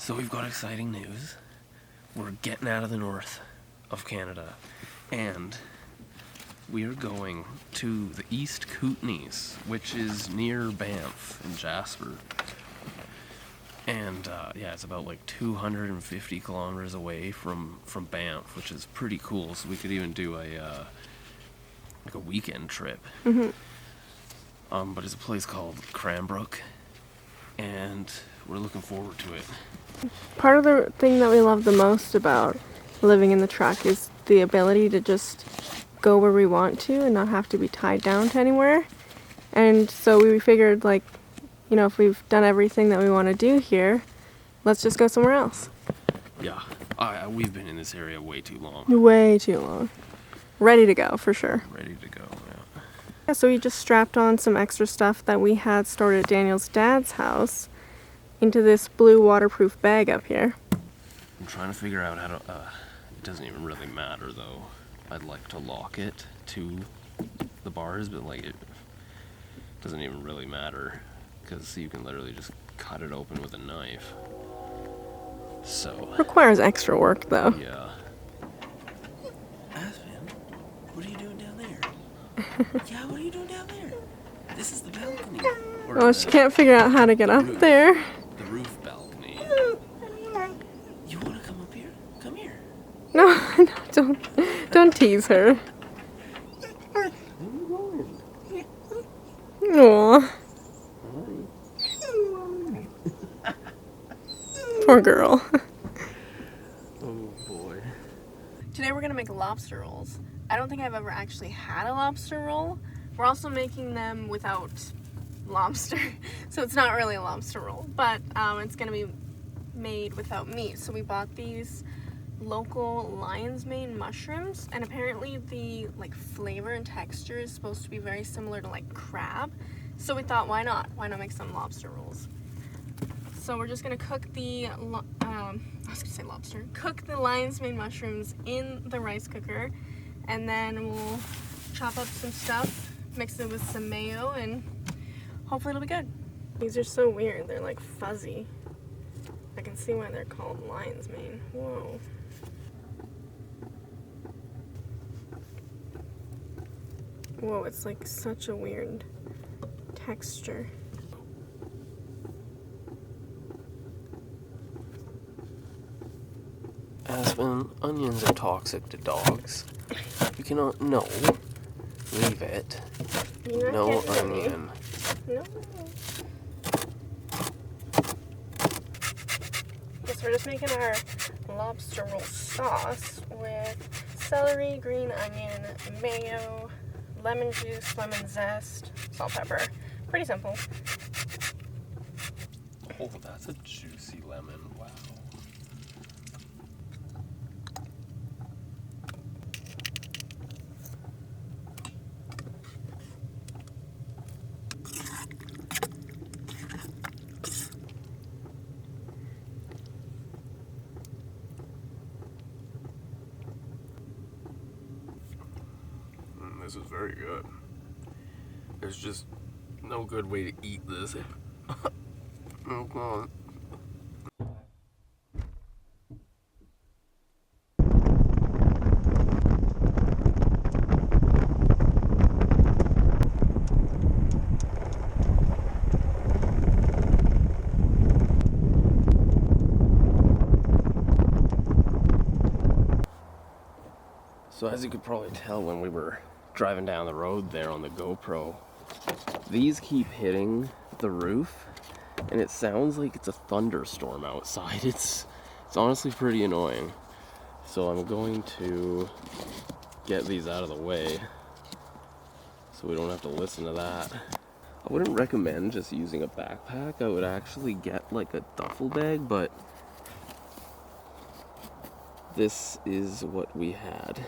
So we've got exciting news. We're getting out of the north of Canada, and we are going to the East Kootenays, which is near Banff in Jasper. And yeah, it's about like 250 kilometers away from Banff, which is pretty cool. So we could even do a weekend trip. But it's a place called Cranbrook, and we're looking forward to it. Part of the thing that we love the most about living in the truck is the ability to just go where we want to and not have to be tied down to anywhere. And so we figured, like, you know, if we've done everything that we want to do here, let's just go somewhere else. Yeah, we've been in this area way too long. Way too long. Ready to go, for sure. Ready to go, yeah. Yeah, so we just strapped on some extra stuff that we had stored at Daniel's dad's house into this blue waterproof bag up here. I'm trying to figure out how to, it doesn't even really matter though. I'd like to lock it to the bars, but like it doesn't even really matter because you can literally just cut it open with a knife. So. Requires extra work though. Yeah. Aspen, what are you doing down there? Yeah, what are you doing down there? This is the balcony. Oh, she can't figure out how to get up there. The roof balcony. You want to come up here? Come here. No, don't tease her. Aww. Poor girl. Oh boy. Today we're gonna make lobster rolls. I don't think I've ever actually had a lobster roll. We're also making them without lobster, so it's not really a lobster roll, but it's gonna be made without meat. So we bought these local lion's mane mushrooms, and apparently the flavor and texture is supposed to be very similar to like crab. So we thought, why not make some lobster rolls? So we're just gonna cook the cook the lion's mane mushrooms in the rice cooker, and then we'll chop up some stuff, mix it with some mayo, and hopefully it'll be good. These are so weird, they're like fuzzy. I can see why they're called lion's mane. Whoa. Whoa, it's like such a weird texture. Aspen, onions are toxic to dogs. You cannot, no. Leave it. No onion. No. Guess we're just making our lobster roll sauce with celery, green onion, mayo, lemon juice, lemon zest, salt, pepper. Pretty simple. Oh, that's a juicy lemon. Wow. This is very good. There's just no good way to eat this. Oh God. So as you could probably tell when we were driving down the road there on the GoPro, these keep hitting the roof and it sounds like it's a thunderstorm outside. It's honestly pretty annoying. So I'm going to get these out of the way so we don't have to listen to that. I wouldn't recommend just using a backpack. I would actually get like a duffel bag, but this is what we had.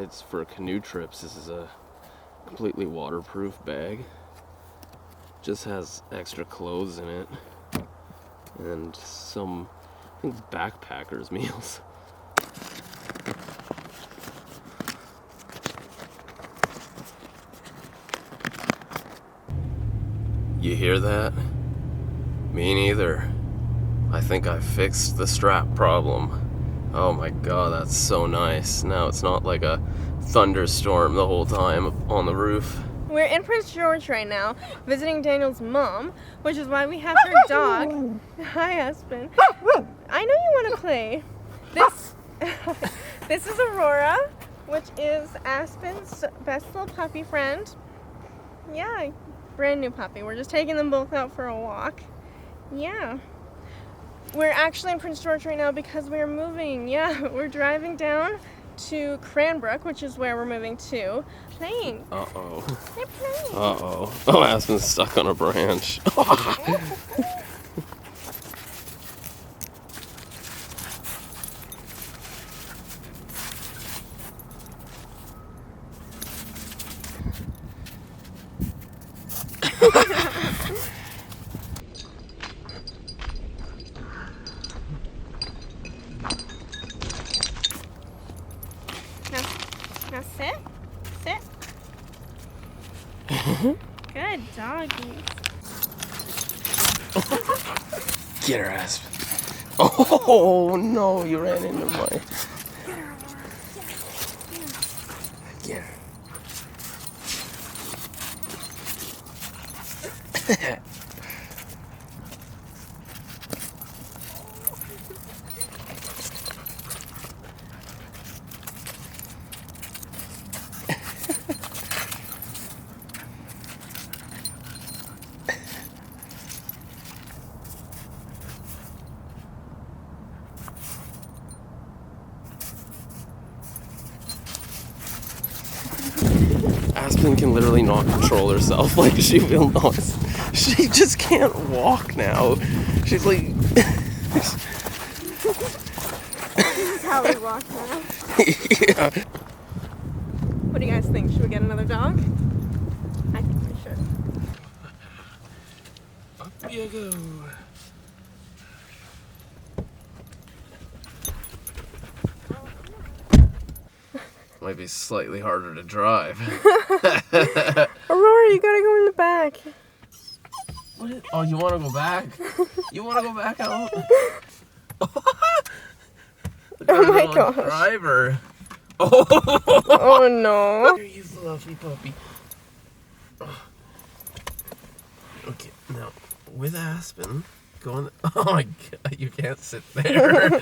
It's for canoe trips. This is a completely waterproof bag. Just has extra clothes in it and some, I think it's backpackers meals. You hear that? Me neither. I think I fixed the strap problem. Oh my god, that's so nice. Now it's not like a thunderstorm the whole time on the roof. We're in Prince George right now, visiting Daniel's mom, which is why we have her dog. Hi, Aspen. I know you want to play. This is Aurora, which is Aspen's best little puppy friend. Yeah, brand new puppy. We're just taking them both out for a walk. Yeah. We're actually in Prince George right now because we're moving. Yeah, we're driving down to Cranbrook, which is where we're moving to. Playing. Uh-oh. They're playing. Uh-oh. Oh, Aspen's stuck on a branch. Now sit. Sit. Good doggy. Get her, Aspen. Oh, no, you ran into my... Get her. Aspen can literally not control herself. Like, she will not. She just can't walk now. She's like... This is how we walk now. Yeah. What do you guys think? Should we get another dog? I think we should. Up you go. Might be slightly harder to drive. Aurora, you gotta go in the back. What is, oh, you want to go back? You want to go back out? Oh my gosh. Driver. Oh, Oh no. here, you fluffy puppy. Okay, now with Aspen, go on. Oh my god, you can't sit there.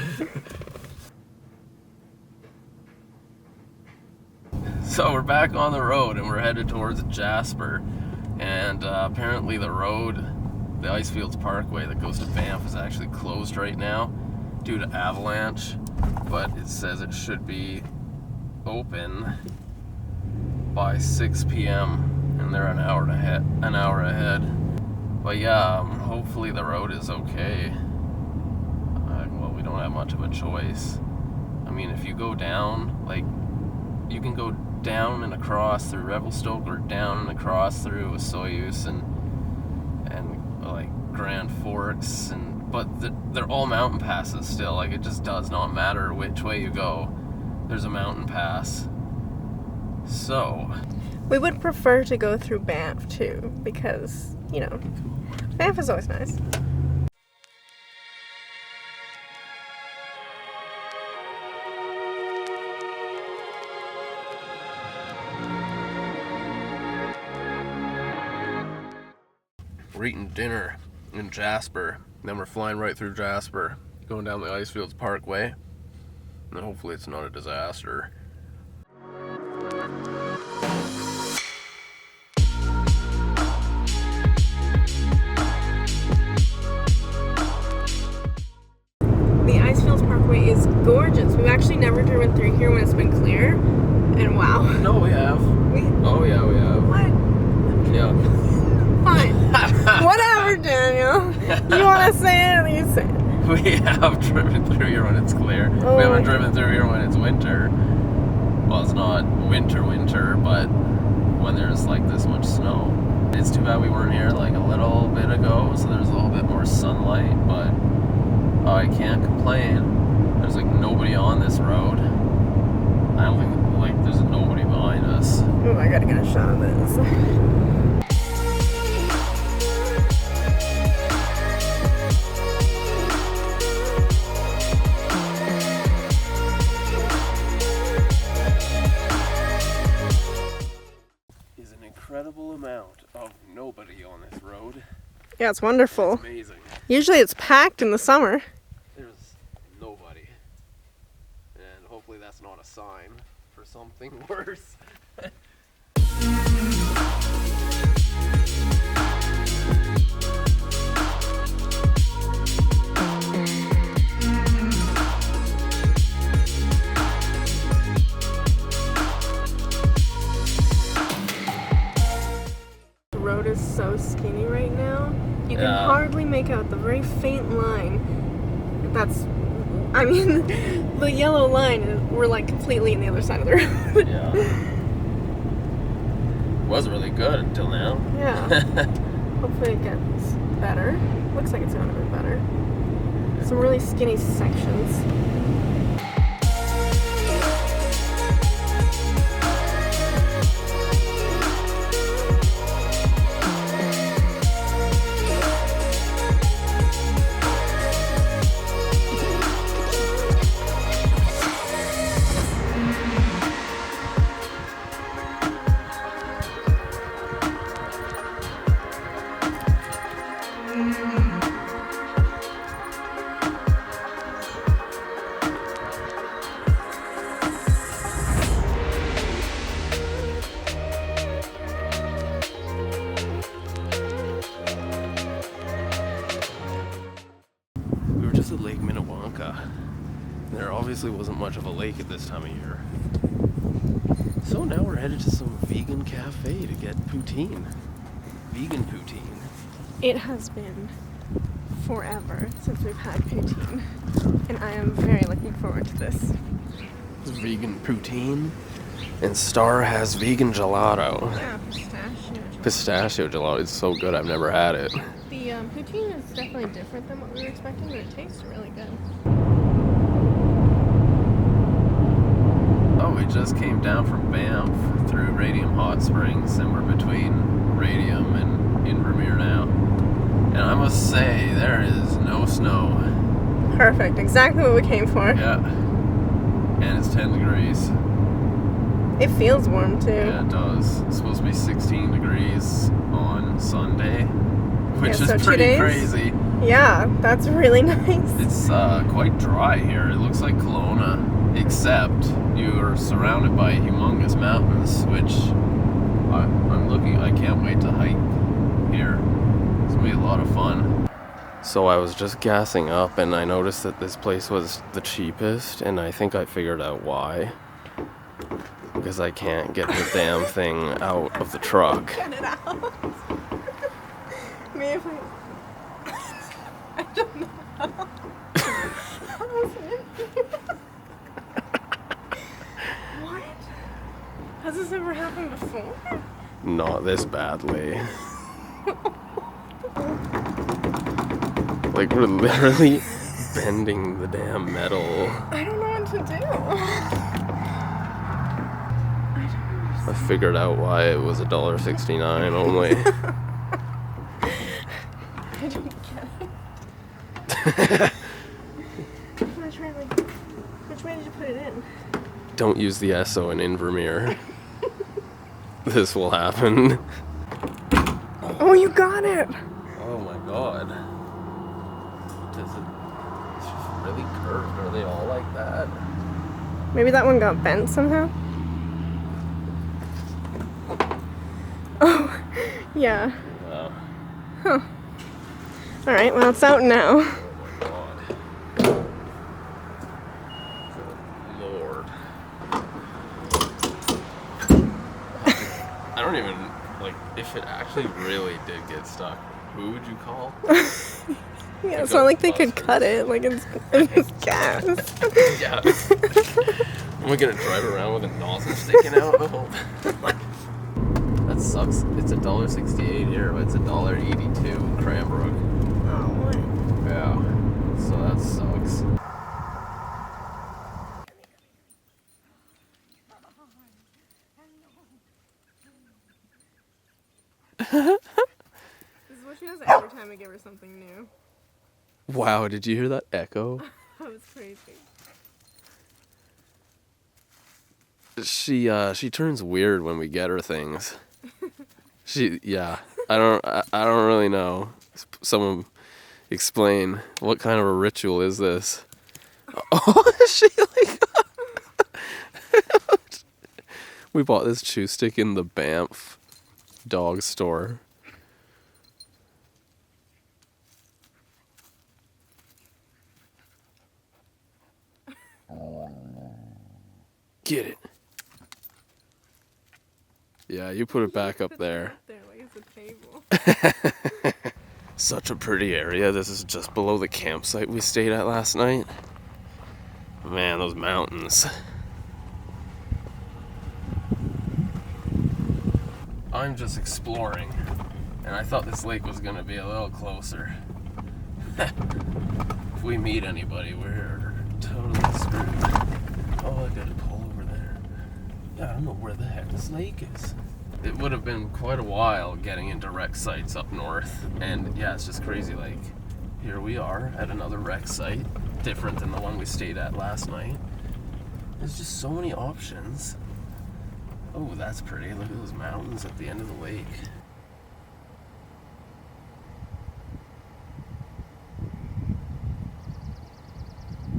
So we're back on the road and we're headed towards Jasper, and apparently the road, the Icefields Parkway that goes to Banff, is actually closed right now due to avalanche, but it says it should be open by 6 p.m. and they're an hour ahead. But yeah, hopefully the road is okay. Well, we don't have much of a choice. I mean, if you go down, like, you can go down and across through Revelstoke, or down and across through Soyuz and like Grand Forks, but they're all mountain passes still. Like, it just does not matter which way you go, there's a mountain pass. So We would prefer to go through Banff too, because, you know, Banff is always nice. we're eating dinner in Jasper, and then we're flying right through Jasper, going down the Icefields Parkway, and hopefully it's not a disaster. The Icefields Parkway is gorgeous. We've actually never driven through here when it's been clear, and wow. No, we have. Oh yeah, we have. What? Yeah. Fine. Whatever, Daniel. You want to say it, you say it. We have driven through here when it's clear. Oh We haven't my driven through here when it's winter. Well, it's not winter, but when there's like this much snow. It's too bad we weren't here like a little bit ago, so there's a little bit more sunlight, but I can't complain. There's like nobody on this road. I don't think like there's nobody behind us. Oh, I gotta get a shot of this. incredible amount of nobody on this road. Yeah, it's wonderful. It's amazing. Usually it's packed in the summer. There's nobody. And hopefully that's not a sign for something worse. The road is so skinny right now. You can hardly make out the very faint line. That's, I mean, the yellow line, we're like completely on the other side of the road. Yeah. It was really good until now. Yeah. Hopefully it gets better. Looks like it's going to get better. Some really skinny sections. Just at Lake Minnewanka. There obviously wasn't much of a lake at this time of year. So now we're headed to some vegan cafe to get poutine. Vegan poutine. It has been forever since we've had poutine, and I am very looking forward to this. Vegan poutine. And Starr has vegan gelato. Yeah, pistachio. Pistachio gelato. It's so good, I've never had it. The poutine is definitely different than what we were expecting, but it tastes really good. Oh, we just came down from Banff through Radium Hot Springs, and we're between Radium and Invermere now. And I must say, there is no snow. Perfect, exactly what we came for. Yeah. And it's 10 degrees. It feels warm too. Yeah, it does. It's supposed to be 16 degrees on Sunday, which Yeah, so is 2 pretty days? crazy. Yeah, that's really nice. It's quite dry here. It looks like Kelowna, except you are surrounded by humongous mountains, which I can't wait to hike here. It's gonna be a lot of fun. So I was just gassing up and I noticed that this place was the cheapest, and I think I figured out why. Because I can't get the damn thing out of the truck. Get it out. Maybe I don't know. What? Has this ever happened before? Not this badly. Like, we're literally bending the damn metal. I don't know what to do. I figured out why it was $1.69 only. I don't get it. Which way did you put it in? Don't use the Esso in Invermere. This will happen. Oh, you got it! Oh my god. It's just really curved. Are they all like that? Maybe that one got bent somehow? Oh, yeah. Wow. Huh. Alright, well, it's out now. Oh my god. Lord. I don't even, like, if it actually really did get stuck, who would you call? Yeah, it's not like they could cut it. Like, it's gas. Yeah. Am I gonna drive around with a nozzle sticking out the whole time? That sucks. It's $1.68 here, but it's $1.82 in Cranbrook. Oh, what? Yeah. So that sucks. This is what she does every time I give her something new. Wow, did you hear that echo? That was crazy. She turns weird when we get her things. Yeah. I don't really know. Someone explain what kind of a ritual is this? Oh, she like. We bought this chew stick in the Banff dog store. Get it. Yeah, you put it back up there. There, like it's a table. Such a pretty area. This is just below the campsite we stayed at last night. Man, those mountains. I'm just exploring, and I thought this lake was gonna be a little closer. If we meet anybody, we're totally screwed. Oh, I gotta pull over there. Yeah, I don't know where the heck this lake is. It would have been quite a while getting into wreck sites up north, and yeah, it's just crazy. Like, here we are at another wreck site, different than the one we stayed at last night. There's just so many options. Oh, that's pretty. Look at those mountains at the end of the lake.